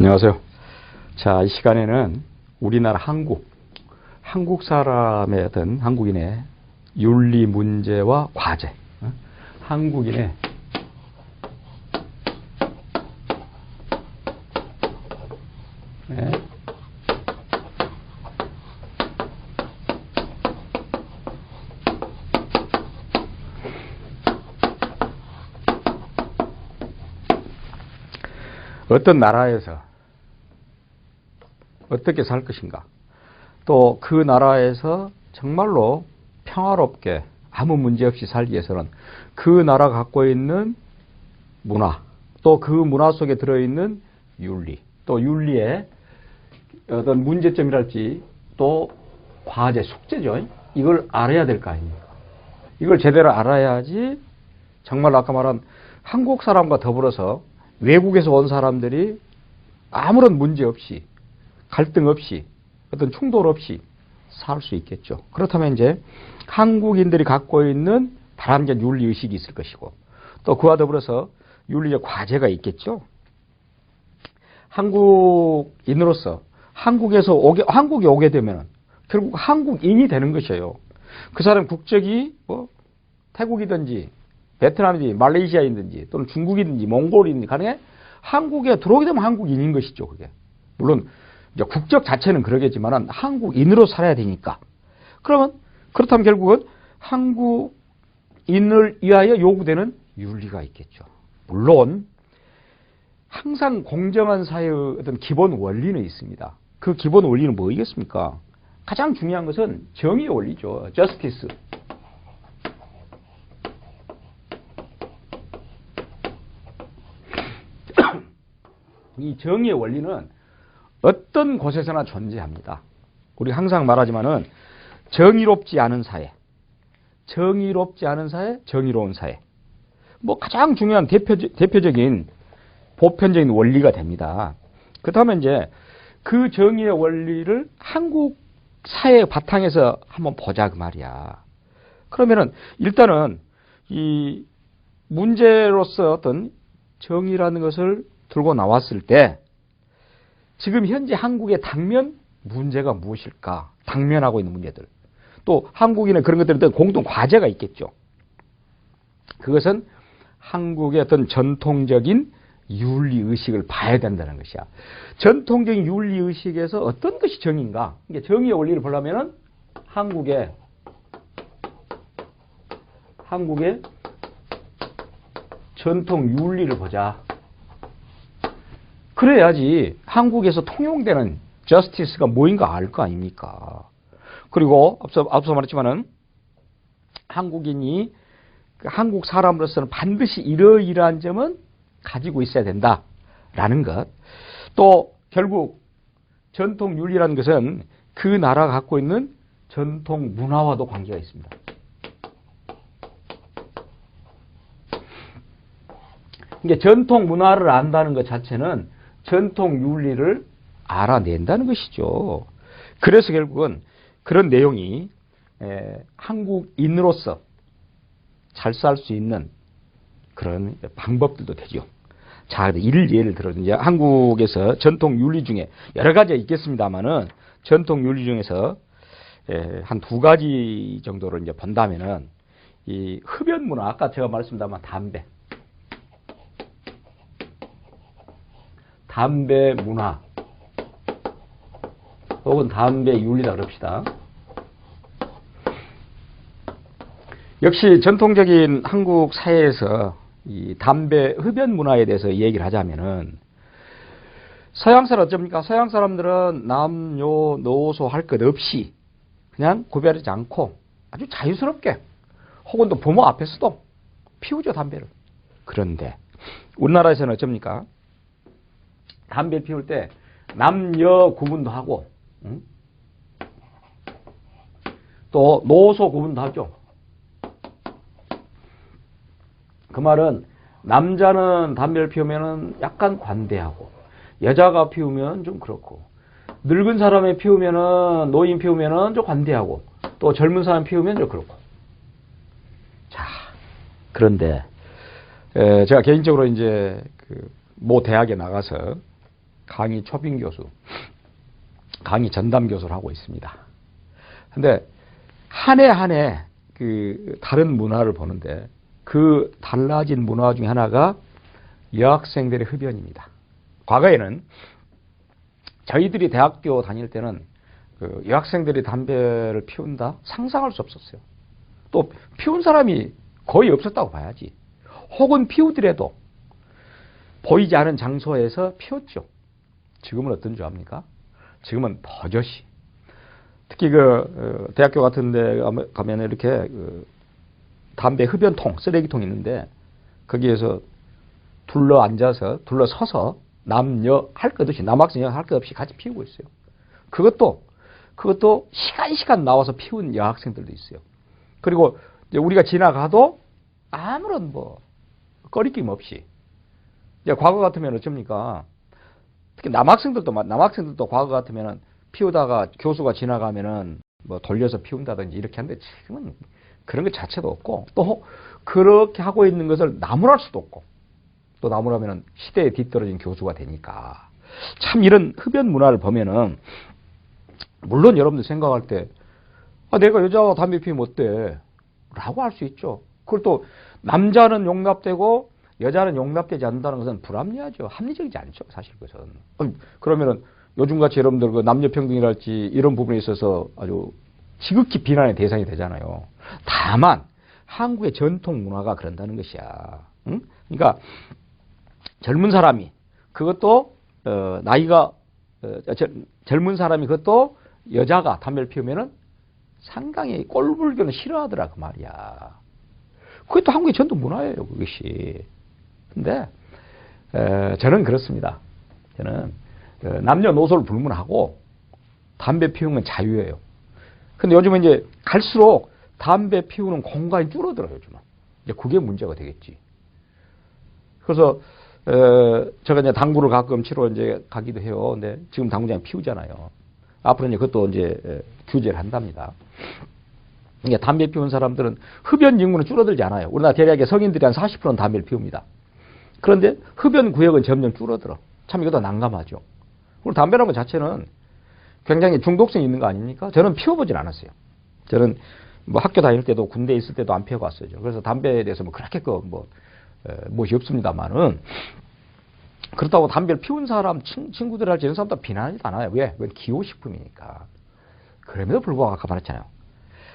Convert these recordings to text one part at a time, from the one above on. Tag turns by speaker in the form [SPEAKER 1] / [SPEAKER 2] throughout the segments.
[SPEAKER 1] 안녕하세요. 자, 이 시간에는 우리나라 한국 사람의 어떤 한국인의 윤리 문제와 과제, 한국인의 어떤 나라에서 어떻게 살 것인가, 또 그 나라에서 정말로 평화롭게 아무 문제 없이 살기 위해서는 그 나라가 갖고 있는 문화, 또 그 문화 속에 들어있는 윤리, 또 윤리의 어떤 문제점이랄지 또 과제, 숙제죠. 이걸 알아야 될 거 아닙니까? 이걸 제대로 알아야지 정말 아까 말한 한국 사람과 더불어서 외국에서 온 사람들이 아무런 문제 없이, 갈등 없이, 어떤 충돌 없이 살 수 있겠죠. 그렇다면 이제 한국인들이 갖고 있는 바람직한 윤리의식이 있을 것이고, 또 그와 더불어서 윤리적 과제가 있겠죠. 한국인으로서 한국에 오게 되면 결국 한국인이 되는 것이에요. 그 사람 국적이 태국이든지 베트남이든지 말레이시아이든지 또는 중국이든지 몽골이든지 간에 한국에 들어오게 되면 한국인인 것이죠. 그게 물론 이제 국적 자체는 그러겠지만 한국인으로 살아야 되니까. 그렇다면 결국은 한국인을 위하여 요구되는 윤리가 있겠죠. 물론 항상 공정한 사회의 어떤 기본 원리는 있습니다. 그 기본 원리는 뭐이겠습니까? 가장 중요한 것은 정의의 원리죠. justice. 이 정의의 원리는 어떤 곳에서나 존재합니다. 우리 항상 말하지만은 정의롭지 않은 사회, 정의로운 사회. 가장 중요한 대표적인 보편적인 원리가 됩니다. 그렇다면 이제 그 정의의 원리를 한국 사회 바탕에서 한번 보자 그 말이야. 그러면은 일단은 이 문제로서 어떤 정의라는 것을 들고 나왔을 때 지금 현재 한국의 당면 문제가 무엇일까? 당면하고 있는 문제들. 또 한국인의 그런 것들에 대한 공동 과제가 있겠죠. 그것은 한국의 어떤 전통적인 윤리의식을 봐야 된다는 것이야. 전통적인 윤리의식에서 어떤 것이 정의인가? 정의의 원리를 보려면 한국의 전통 윤리를 보자. 그래야지 한국에서 통용되는 저스티스가 뭐인가 알 거 아닙니까? 그리고 앞서 말했지만은 한국인이 한국 사람으로서는 반드시 이러이러한 점은 가지고 있어야 된다라는 것. 또 결국 전통 윤리라는 것은 그 나라가 갖고 있는 전통 문화와도 관계가 있습니다. 그러니까 전통 문화를 안다는 것 자체는 전통 윤리를 알아낸다는 것이죠. 그래서 결국은 그런 내용이 한국인으로서 잘 살 수 있는 그런 방법들도 되죠. 자, 예를 들어 이제 한국에서 전통 윤리 중에 여러 가지가 있겠습니다만은 전통 윤리 중에서 한 두 가지 정도를 이제 본다면은 이 흡연 문화, 아까 제가 말씀드렸지만 담배 문화 혹은 담배 윤리다 그럽시다. 역시 전통적인 한국 사회에서 이 담배 흡연 문화에 대해서 얘기를 하자면은 서양 사람 어쩝니까? 서양 사람들은 남녀노소 할 것 없이 그냥 구별하지 않고 아주 자유스럽게 혹은 또 부모 앞에서도 피우죠, 담배를. 그런데 우리나라에서는 어쩝니까? 담배 피울 때 남녀 구분도 하고 또 노소 구분도 하죠. 그 말은 남자는 담배를 피우면 약간 관대하고 여자가 피우면 좀 그렇고 늙은 사람이 피우면은 노인 피우면은 좀 관대하고 또 젊은 사람 피우면 좀 그렇고. 자, 그런데 제가 개인적으로 이제 모 대학에 나가서 강의 초빙 교수, 강의 전담 교수를 하고 있습니다. 근데 한 해 한 해 그 다른 문화를 보는데 그 달라진 문화 중에 하나가 여학생들의 흡연입니다. 과거에는 저희들이 대학교 다닐 때는 그 여학생들이 담배를 피운다? 상상할 수 없었어요. 또 피운 사람이 거의 없었다고 봐야지. 혹은 피우더라도 보이지 않은 장소에서 피웠죠. 지금은 어떤 줄 압니까? 지금은 버젓이. 특히 그 대학교 같은 데 가면 이렇게 그 담배 흡연통, 쓰레기통 있는데 거기에서 둘러서서 남녀 할 것 없이, 남학생 할 것 없이 같이 피우고 있어요. 그것도 시간 나와서 피운 여학생들도 있어요. 그리고 이제 우리가 지나가도 아무런 꺼리낌 없이. 이제 과거 같으면 어쩝니까? 특히 남학생들도 과거 같으면은 피우다가 교수가 지나가면은 돌려서 피운다든지 이렇게 하는데 지금은 그런 것 자체도 없고, 또 그렇게 하고 있는 것을 나무랄 수도 없고, 또 나무라면은 시대에 뒤떨어진 교수가 되니까. 참 이런 흡연 문화를 보면은, 물론 여러분들 생각할 때, 내가 여자가 담배 피우면 어때? 라고 할 수 있죠. 그걸 또 남자는 용납되고 여자는 용납되지 않는다는 것은 불합리하죠. 합리적이지 않죠. 사실 그것은. 그러면은 요즘같이 여러분들 그 남녀평등이랄지 이런 부분에 있어서 아주 지극히 비난의 대상이 되잖아요. 다만 한국의 전통 문화가 그런다는 것이야. 응? 그러니까 젊은 사람이 그것도 젊은 사람이 그것도 여자가 담배를 피우면은 상당히 꼴불견을 싫어하더라 그 말이야. 그게 또 한국의 전통 문화예요 그것이. 근데 저는 그렇습니다. 저는 남녀노소를 불문하고 담배 피우는 건 자유예요. 근데 요즘은 이제 갈수록 담배 피우는 공간이 줄어들어요 요즘은. 이제 그게 문제가 되겠지. 그래서 제가 이제 당구를 가끔 치러 이제 가기도 해요. 근데 지금 당구장에 피우잖아요. 앞으로 이제 그것도 이제 규제를 한답니다. 그러니까 담배 피우는 사람들은 흡연 인구는 줄어들지 않아요. 우리나라 대략의 성인들이 한 40%는 담배를 피웁니다. 그런데 흡연 구역은 점점 줄어들어. 참 이것도 난감하죠. 그리고 담배라는 것 자체는 굉장히 중독성이 있는 거 아닙니까? 저는 피워보진 않았어요. 저는 학교 다닐 때도 군대에 있을 때도 안 피워봤어요. 그래서 담배에 대해서 그렇게 무엇이 없습니다만은, 그렇다고 담배를 피운 사람, 친구들 할지 이런 사람도 비난하지도 않아요. 왜? 그건 기호식품이니까. 그럼에도 불구하고 아까 말했잖아요.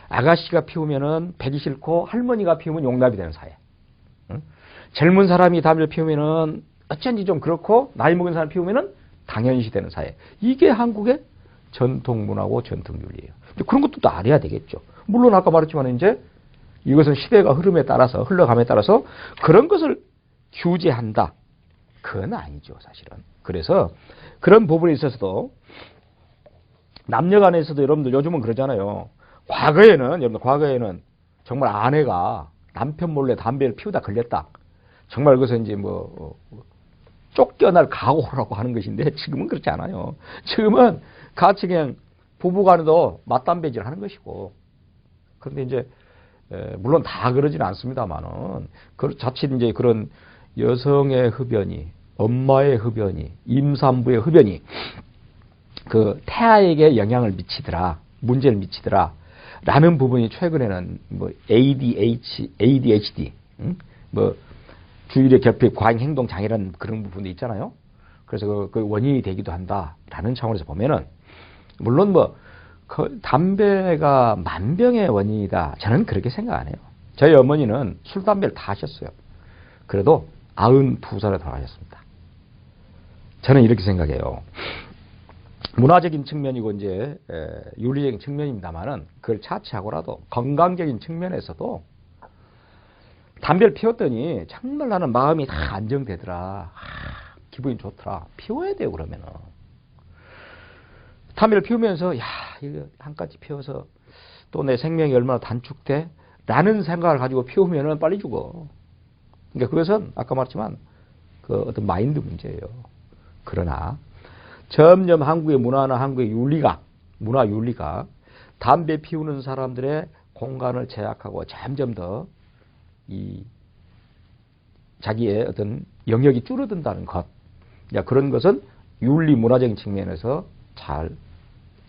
[SPEAKER 1] 아가씨가 피우면은 배기 싫고 할머니가 피우면 용납이 되는 사회. 응? 젊은 사람이 담배를 피우면은 어쩐지 좀 그렇고 나이 먹은 사람이 피우면은 당연시 되는 사회. 이게 한국의 전통 문화고 전통 윤리예요. 그런 것도 또 알아야 되겠죠. 물론 아까 말했지만 이제 이것은 시대가 흘러감에 따라서 그런 것을 규제한다. 그건 아니죠, 사실은. 그래서 그런 부분에 있어서도 남녀 간에서도 여러분들 요즘은 그러잖아요. 과거에는 정말 아내가 남편 몰래 담배를 피우다 걸렸다. 정말 그것은 이제 쫓겨날 각오라고 하는 것인데 지금은 그렇지 않아요. 지금은 같이 그냥 부부 간에도 맞담배질 하는 것이고. 그런데 이제 물론 다 그러지는 않습니다만은 자칫 이제 그런 여성의 흡연이, 엄마의 흡연이, 임산부의 흡연이 그 태아에게 영향을 미치더라, 문제를 미치더라 라는 부분이 최근에는 ADHD, 주의력 결핍 과잉 행동 장애라는 그런 부분도 있잖아요. 그래서 그 원인이 되기도 한다라는 차원에서 보면은, 물론 담배가 만병의 원인이다, 저는 그렇게 생각 안 해요. 저희 어머니는 술 담배를 다 하셨어요. 그래도 92살에 돌아가셨습니다. 저는 이렇게 생각해요. 문화적인 측면이고 이제 윤리적인 측면입니다만은 그걸 차치하고라도 건강적인 측면에서도 담배를 피웠더니 정말 나는 마음이 다 안정되더라. 기분이 좋더라. 피워야 돼요, 그러면은. 담배를 피우면서, 이거 한 가지 피워서 또 내 생명이 얼마나 단축돼? 라는 생각을 가지고 피우면은 빨리 죽어. 그러니까 그것은 아까 말했지만 그 어떤 마인드 문제예요. 그러나 점점 한국의 문화나 한국의 문화 윤리가 담배 피우는 사람들의 공간을 제약하고 점점 더 자기의 어떤 영역이 줄어든다는 것. 그런 것은 윤리 문화적인 측면에서 잘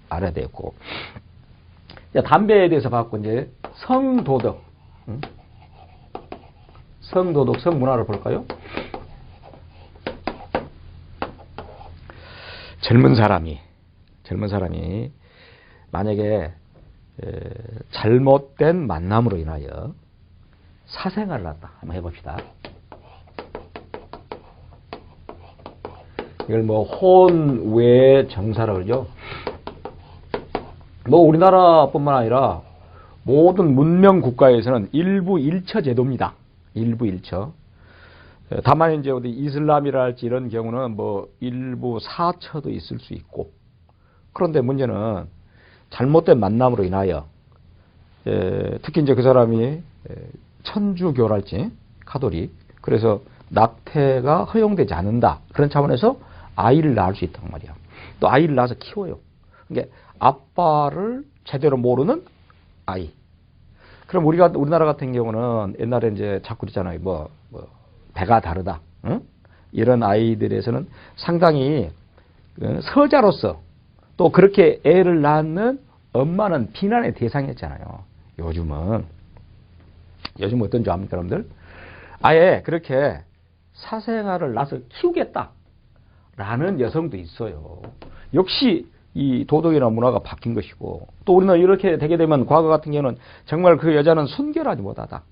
[SPEAKER 1] 알아야 되고. 담배에 대해서 봤고, 이제 성도덕. 성도덕, 성문화를 볼까요? 젊은 사람이 만약에 잘못된 만남으로 인하여 사생활을 났다. 한번 해봅시다. 이걸 뭐 혼외 정사라고 그러죠. 뭐 우리나라뿐만 아니라 모든 문명 국가에서는 일부 일처 제도입니다. 일부 일처. 다만 이제 어디 이슬람이라 할지 이런 경우는 뭐 일부 사처도 있을 수 있고. 그런데 문제는 잘못된 만남으로 인하여 특히 이제 그 사람이 천주교랄지 가톨릭, 그래서 낙태가 허용되지 않는다. 그런 차원에서 아이를 낳을 수 있단 말이야. 또 아이를 낳아서 키워요. 그러니까 아빠를 제대로 모르는 아이. 그럼 우리나라 같은 경우는 옛날에 이제 자꾸 그랬잖아요. 뭐 배가 다르다. 응? 이런 아이들에서는 상당히 서자로서 또 그렇게 애를 낳는 엄마는 비난의 대상이었잖아요. 요즘은 어떤 줄 압니까, 여러분들? 아예 그렇게 사생아를 낳아서 키우겠다라는 여성도 있어요. 역시 이 도덕이나 문화가 바뀐 것이고, 또 우리는 이렇게 되게 되면 과거 같은 경우는 정말 그 여자는 순결하지 못하다.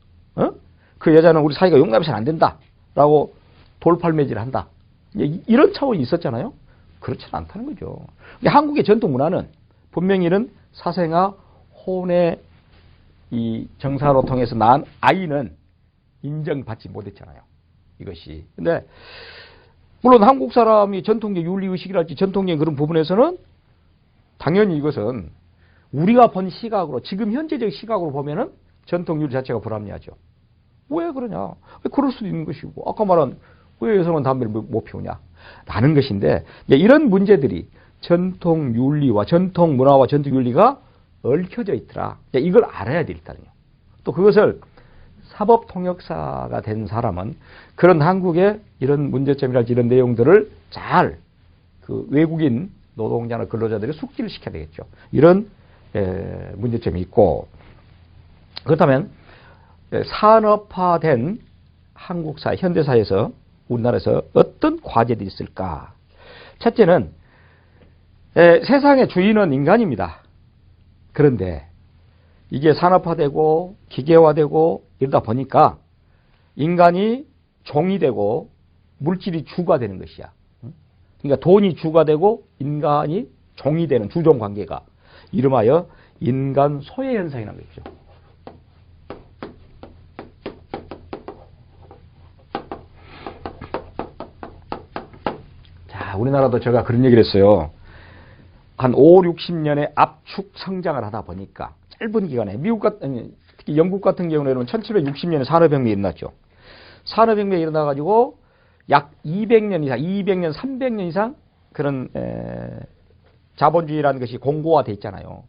[SPEAKER 1] 그 여자는 우리 사이가 용납해서는 안 된다라고 돌팔매질을 한다. 이런 차원이 있었잖아요. 그렇지는 않다는 거죠. 한국의 전통 문화는 분명히 이런 사생아, 혼의 이 정사로 통해서 낳은 아이는 인정받지 못했잖아요. 이것이. 근데 물론 한국 사람이 전통적 윤리의식이랄지 전통적인 그런 부분에서는 당연히 이것은 우리가 본 시각으로, 지금 현재적 시각으로 보면은 전통 윤리 자체가 불합리하죠. 왜 그러냐? 그럴 수도 있는 것이고, 아까 말한 왜 여성은 담배를 못 피우냐? 라는 것인데, 이런 문제들이 전통 윤리와 전통 문화와 전통 윤리가 얽혀져 있더라. 이걸 알아야 돼, 일단은요. 또 그것을 사법통역사가 된 사람은 그런 한국의 이런 문제점이랄지 이런 내용들을 잘 그 외국인 노동자나 근로자들이 숙지를 시켜야 되겠죠. 이런 문제점이 있고, 그렇다면 산업화된 한국 사회, 현대사회에서 우리나라에서 어떤 과제들이 있을까? 첫째는 세상의 주인은 인간입니다. 그런데 이게 산업화되고 기계화되고 이러다 보니까 인간이 종이 되고 물질이 주가 되는 것이야. 그러니까 돈이 주가 되고 인간이 종이 되는 주종 관계가 이름하여 인간 소외 현상이라는 거죠. 자, 우리나라도 제가 그런 얘기를 했어요. 한 5, 60년의 압축 성장을 하다 보니까 짧은 기간에 특히 영국 같은 경우는 1760년에 산업혁명이 일어났죠. 산업혁명이 일어나가지고 약 200년 이상, 200년, 300년 이상 그런 자본주의라는 것이 공고화돼 있잖아요.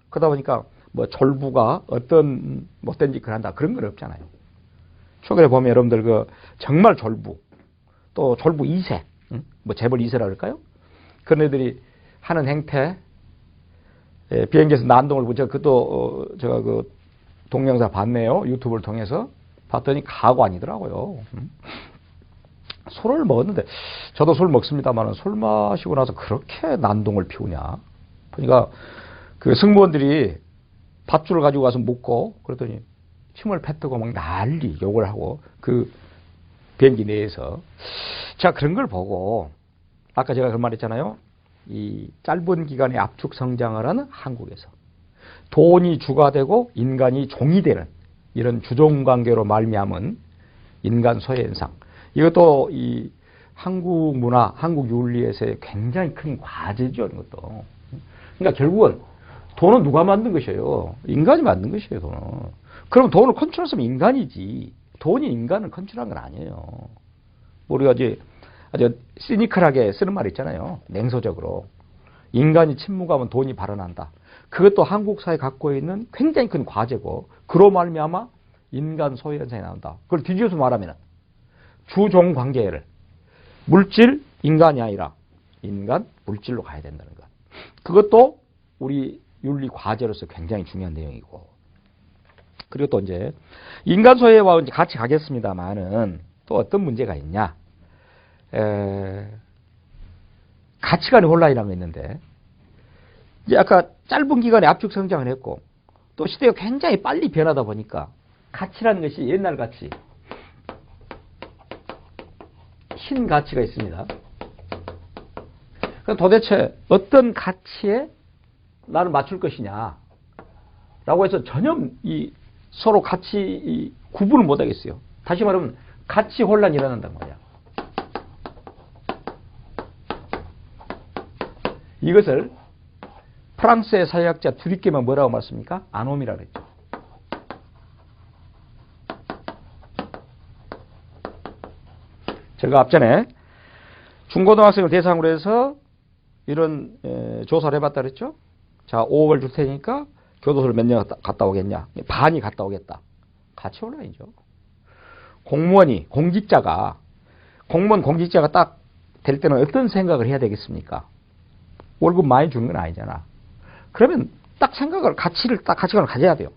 [SPEAKER 1] 그러다 보니까 뭐 졸부가 어떤 못된 짓을 한다 그런 건 없잖아요. 최근에 보면 여러분들 그 정말 졸부, 또 졸부 2세, 뭐 재벌 2세라 그럴까요? 그런 애들이 하는 행태, 비행기에서 난동을 부쳐, 그것도 제가 그 동영상 봤네요. 유튜브를 통해서 봤더니 가고 아니더라고요. 술을 먹었는데, 저도 술 먹습니다만 술 마시고 나서 그렇게 난동을 피우냐. 그러니까 그 승무원들이 밧줄을 가지고 가서 묶고, 그랬더니 침을 뱉고 막 난리 욕을 하고 그 비행기 내에서. 자, 그런 걸 보고 아까 제가 그 말했잖아요. 이 짧은 기간에 압축 성장을 하는 한국에서 돈이 주가 되고 인간이 종이 되는 이런 주종 관계로 말미암은 인간 소외 현상. 이것도 이 한국 문화, 한국 윤리에서의 굉장히 큰 과제죠, 이것도. 그러니까 결국은 돈은 누가 만든 것이에요? 인간이 만든 것이에요, 돈은. 그럼 돈을 컨트롤하면 인간이지. 돈이 인간을 컨트롤한 건 아니에요. 우리가 이제 아주 시니컬하게 쓰는 말 있잖아요. 냉소적으로. 인간이 침묵하면 돈이 발현한다. 그것도 한국 사회 갖고 있는 굉장히 큰 과제고, 그로 말미암아 인간 소외 현상이 나온다. 그걸 뒤집어서 말하면 주종 관계를 물질 인간이 아니라 인간 물질로 가야 된다는 것. 그것도 우리 윤리 과제로서 굉장히 중요한 내용이고. 그리고 또 이제 인간 소외와 이제 같이 가겠습니다만은 또 어떤 문제가 있냐? 가치관의 혼란이라는 게 있는데, 이제 아까 짧은 기간에 압축 성장을 했고, 또 시대가 굉장히 빨리 변하다 보니까 가치라는 것이 옛날 가치, 신 가치가 있습니다. 그럼 도대체 어떤 가치에 나를 맞출 것이냐? 라고 해서 전혀 서로 가치 구분을 못 하겠어요. 다시 말하면 가치 혼란이 일어난단 말이야. 이것을 프랑스의 사회학자 두리케만 뭐라고 말했습니까? 아노미라고 했죠. 제가 앞전에 중고등학생을 대상으로 해서 이런 조사를 해봤다 그랬죠. 자, 5억을 줄 테니까 교도소를 몇 년 갔다 오겠냐? 반이 갔다 오겠다. 가치 혼란이죠. 공직자가 딱 될 때는 어떤 생각을 해야 되겠습니까? 월급 많이 주는 건 아니잖아. 그러면 딱 가치관을 가져야 돼요.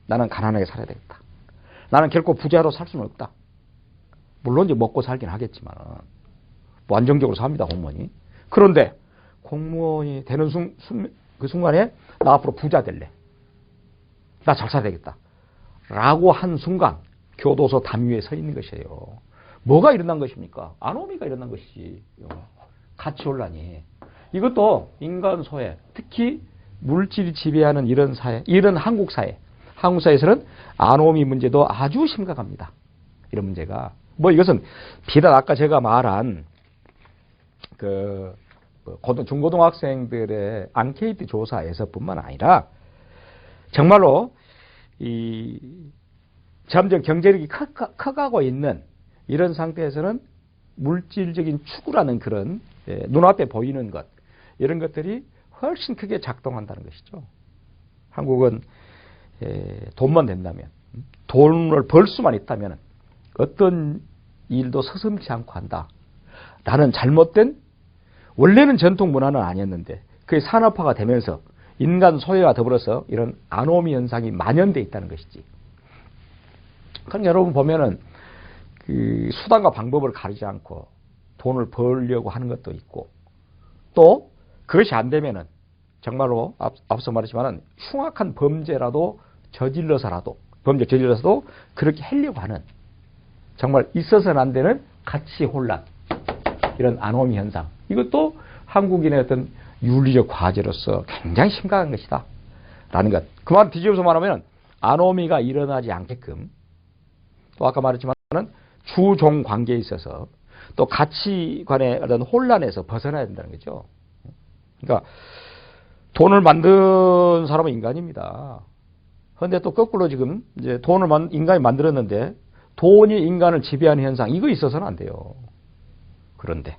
[SPEAKER 1] 나는 가난하게 살아야 되겠다. 나는 결코 부자로 살 수는 없다. 물론 이제 먹고 살긴 하겠지만, 뭐 안정적으로 삽니다, 공무원이. 그런데 공무원이 되는 그 순간에 나 앞으로 부자 될래. 나 잘 살아야 되겠다. 라고 한 순간 교도소 담 위에 서 있는 것이에요. 뭐가 일어난 것입니까? 아노미가 일어난 것이지. 가치 혼란이. 이것도 인간 소외, 특히 물질이 지배하는 이런 사회, 이런 한국 사회에서는 아노미 문제도 아주 심각합니다. 이런 문제가. 뭐 이것은 비단 아까 제가 말한 중고등학생들의 앙케이트 조사에서뿐만 아니라 정말로 점점 경제력이 커가고 있는 이런 상태에서는 물질적인 추구라는 그런 눈앞에 보이는 것, 이런 것들이 훨씬 크게 작동한다는 것이죠. 한국은 돈만 된다면, 돈을 벌 수만 있다면 어떤 일도 서슴지 않고 한다. 라는 잘못된, 원래는 전통 문화는 아니었는데 그게 산업화가 되면서 인간 소외와 더불어서 이런 아노미 현상이 만연돼 있다는 것이지. 그러니까 여러분 보면은 그 수단과 방법을 가리지 않고 돈을 벌려고 하는 것도 있고, 또 그것이 안 되면은 정말로 앞서 말했지만은 흉악한 범죄라도 저질러서도 그렇게 하려고 하는, 정말 있어서는 안 되는 가치 혼란, 이런 아노미 현상, 이것도 한국인의 어떤 윤리적 과제로서 굉장히 심각한 것이다 라는 것. 그 말 뒤집어서 말하면 아노미가 일어나지 않게끔, 또 아까 말했지만 주종 관계에 있어서 또 가치관의 어떤 혼란에서 벗어나야 된다는 거죠. 그러니까 돈을 만든 사람은 인간입니다. 그런데 또 거꾸로 지금 이제 인간이 만들었는데 돈이 인간을 지배하는 현상, 이거 있어서는 안 돼요. 그런데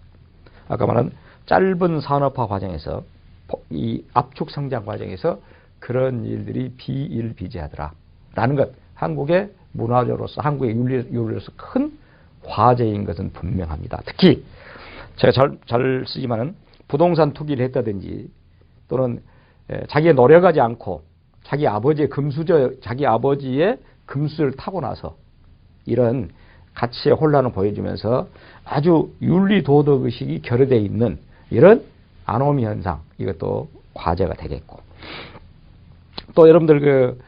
[SPEAKER 1] 아까 말한 짧은 산업화 과정에서, 이 압축 성장 과정에서 그런 일들이 비일비재하더라 라는 것, 한국의 문화적으로서, 한국의 윤리로서 큰 과제인 것은 분명합니다. 특히 제가 잘 쓰지만은 부동산 투기를 했다든지, 또는 자기가 노력하지 않고 자기 아버지의 금수를 타고 나서 이런 가치의 혼란을 보여주면서 아주 윤리 도덕 의식이 결여되어 있는 이런 아노미 현상, 이것도 과제가 되겠고, 또 여러분들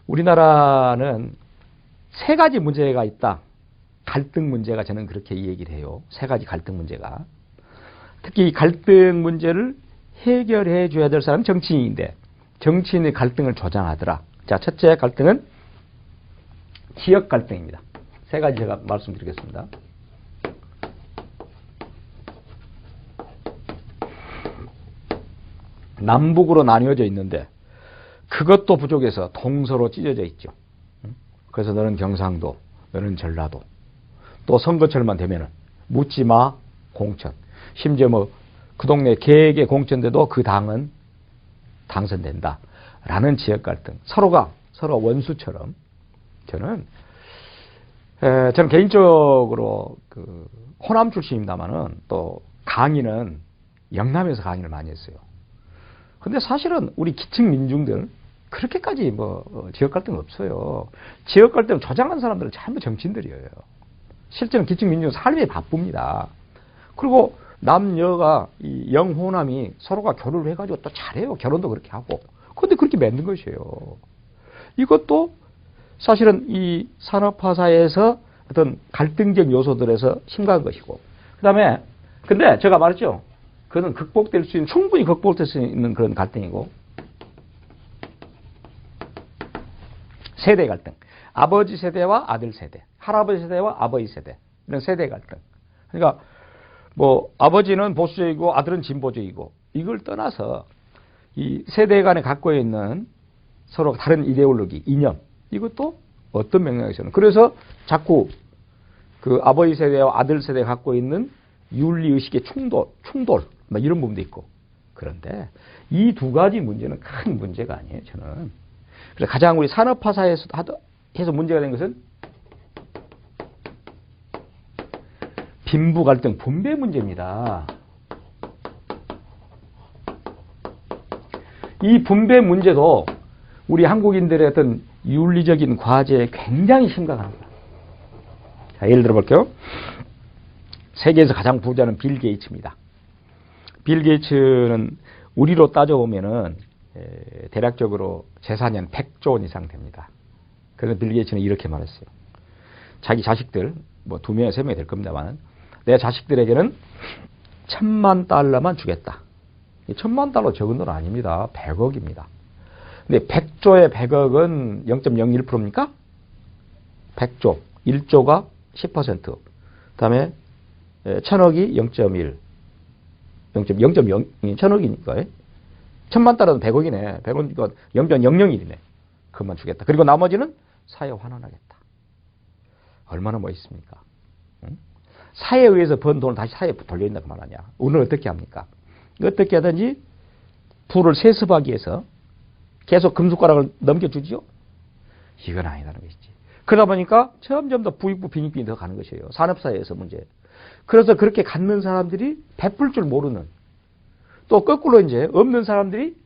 [SPEAKER 1] 우리나라는 세 가지 문제가 있다. 갈등 문제가, 저는 그렇게 얘기를 해요. 세 가지 갈등 문제가. 특히 이 갈등 문제를 해결해 줘야 될 사람은 정치인인데, 정치인의 갈등을 조장하더라. 자, 첫째 갈등은 지역 갈등입니다. 세 가지 제가 말씀드리겠습니다. 남북으로 나뉘어져 있는데 그것도 부족해서 동서로 찢어져 있죠. 그래서 너는 경상도, 너는 전라도. 또 선거철만 되면은 묻지마 공천. 심지어 그 동네 개개 공천돼도 그 당은 당선된다 라는 지역 갈등. 서로 원수처럼. 저는 개인적으로 호남 출신입니다만은, 또 강의는 영남에서 강의를 많이 했어요. 근데 사실은 우리 기층 민중들 그렇게까지 지역 갈등 없어요. 지역 갈등 조장한 사람들은 전부 정치인들이에요. 실제는 기층 민중 삶이 바쁩니다. 그리고 남녀가 이 영호남이 서로가 결혼을 해가지고 또 잘해요. 결혼도 그렇게 하고. 근데 그렇게 맺는 것이에요. 이것도 사실은 이 산업화 사회에서 어떤 갈등적 요소들에서 심각한 것이고. 그다음에 근데 제가 말했죠. 그는 극복될 수 있는, 충분히 극복될 수 있는 그런 갈등이고. 세대 갈등. 아버지 세대와 아들 세대, 할아버지 세대와 아버지 세대. 이런 세대 갈등. 그러니까 아버지는 보수적이고 아들은 진보적이고, 이걸 떠나서 이 세대 간에 갖고 있는 서로 다른 이데올로기, 이념, 이것도 어떤 맥락에서는. 그래서 자꾸 그 아버지 세대와 아들 세대가 갖고 있는 윤리의식의 충돌, 이런 부분도 있고. 그런데 이 두 가지 문제는 큰 문제가 아니에요, 저는. 그래서 가장 우리 산업화 사회에서 해서 문제가 된 것은 빈부 갈등, 분배 문제입니다. 이 분배 문제도 우리 한국인들의 어떤 윤리적인 과제에 굉장히 심각합니다. 자, 예를 들어 볼게요. 세계에서 가장 부자는 빌 게이츠입니다. 빌 게이츠는 우리로 따져보면은 대략적으로 재산이 한 100조 원 이상 됩니다. 그래서 빌 게이츠는 이렇게 말했어요. 자기 자식들, 2명, 3명이 될 겁니다만, 내 자식들에게는 $10,000,000만 주겠다. $10,000,000 적은 돈 아닙니다. 100억입니다. 근데 100조에 100억은 0.01%입니까? 100조. 1조가 10%. 그 다음에 1,000억이 0.1. 0.0, 1,000억이니까. $10,000,000은 100억이네. 100억이니까 0.001이네. 그것만 주겠다. 그리고 나머지는 사회에 환원하겠다. 얼마나 멋있습니까? 응? 사회에 의해서 번 돈을 다시 사회에 돌려준다 그 말 아니야. 오늘 어떻게 합니까? 어떻게 하든지 부를 세습하기 위해서 계속 금숟가락을 넘겨주지요? 이건 아니라는 것이지. 그러다 보니까 점점 더 부익부 빈익빈이 더 가는 것이에요. 산업사회에서 문제. 그래서 그렇게 갖는 사람들이 베풀 줄 모르는, 또 거꾸로 이제 없는 사람들이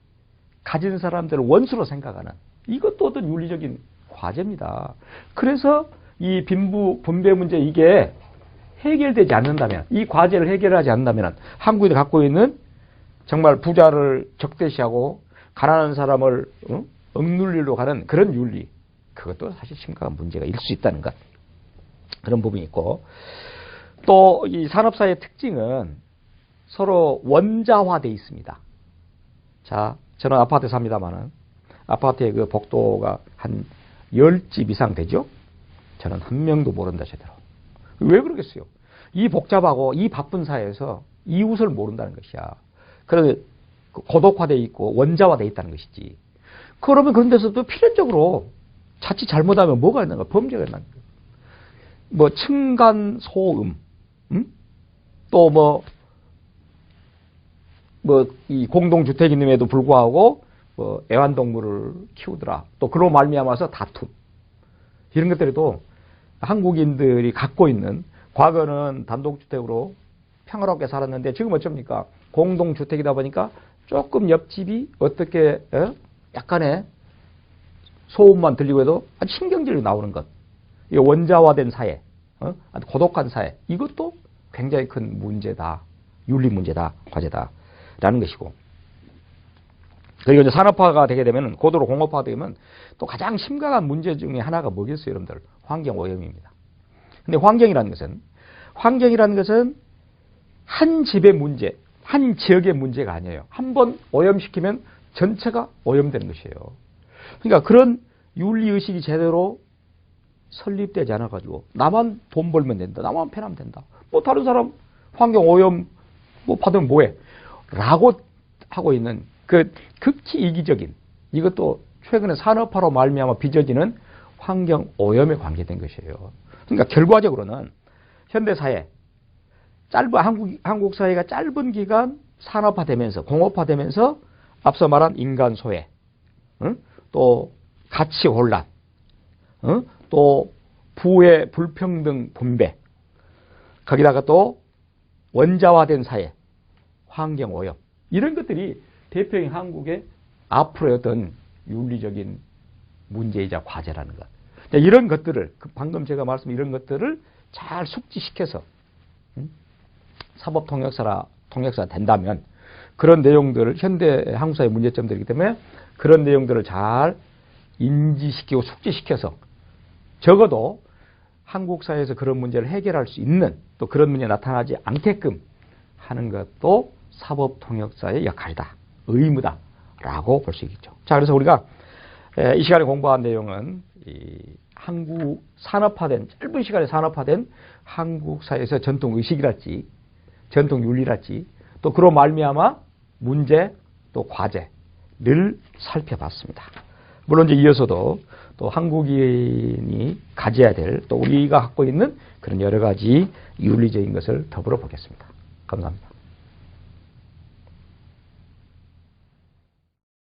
[SPEAKER 1] 가진 사람들을 원수로 생각하는, 이것도 어떤 윤리적인 과제입니다. 그래서 이 빈부 분배 문제, 이게 해결되지 않는다면, 이 과제를 해결하지 않는다면 한국이 갖고 있는 정말 부자를 적대시하고 가난한 사람을 억눌리로 가는 그런 윤리, 그것도 사실 심각한 문제가 일 수 있다는 것, 그런 부분이 있고. 또 이 산업사회의 특징은 서로 원자화되어 있습니다. 자, 저는 아파트에 삽니다만은 아파트의 그 복도가 한 10집 이상 되죠? 저는 한 명도 모른다 제대로. 왜 그러겠어요? 이 복잡하고 이 바쁜 사회에서 이웃을 모른다는 것이야. 그래서 고독화되어 있고 원자화되어 있다는 것이지. 그러면 그런 데서도 필연적으로 자칫 잘못하면 뭐가 있는가? 범죄가 있는 거야. 층간 소음, 또 이 공동주택임에도 불구하고 애완동물을 키우더라. 또 그로 말미암아서 다툼. 이런 것들에도 한국인들이 갖고 있는, 과거는 단독주택으로 평화롭게 살았는데 지금 어쩝니까? 공동주택이다 보니까 조금 옆집이 어떻게 약간의 소음만 들리고 해도 아주 신경질로 나오는 것. 이 원자화된 사회, 아주 고독한 사회. 이것도 굉장히 큰 문제다. 윤리 문제다. 과제다라는 것이고. 그리고 이제 산업화가 되게 되면, 고도로 공업화되면 또 가장 심각한 문제 중에 하나가 뭐겠어요, 여러분들? 환경 오염입니다. 근데 환경이라는 것은 한 집의 문제, 한 지역의 문제가 아니에요. 한번 오염시키면 전체가 오염되는 것이에요. 그러니까 그런 윤리의식이 제대로 설립되지 않아가지고 나만 돈 벌면 된다, 나만 편하면 된다, 다른 사람 환경 오염 받으면 뭐해? 라고 하고 있는 그 극히 이기적인, 이것도 최근에 산업화로 말미암아 빚어지는 환경 오염에 관계된 것이에요. 그러니까 결과적으로는 현대사회, 한국 사회가 짧은 기간 산업화되면서, 공업화되면서 앞서 말한 인간 소외, 또 가치 혼란, 또 부의 불평등 분배, 거기다가 또 원자화된 사회, 환경오염 이런 것들이 대표적인 한국의 앞으로의 어떤 윤리적인 문제이자 과제라는 것. 이런 것들을 방금 제가 말씀드린 이런 것들을 잘 숙지시켜서 사법통역사 된다면 그런 내용들을 현대 한국사의 문제점들이기 때문에 그런 내용들을 잘 인지시키고 숙지시켜서 적어도 한국 사회에서 그런 문제를 해결할 수 있는 또 그런 문제 나타나지 않게끔 하는 것도 사법통역사의 역할이다. 의무다라고 볼 수 있겠죠. 자, 그래서 우리가 이 시간에 공부한 내용은 이 한국 산업화된 짧은 시간에 산업화된 한국 사회에서 전통 의식이랄지 전통 윤리랄지 또 그로 말미암아 문제 또 과제를 살펴봤습니다. 물론 이제 이어서도 또 한국인이 가져야 될 또 우리가 갖고 있는 그런 여러 가지 윤리적인 것을 더불어 보겠습니다. 감사합니다.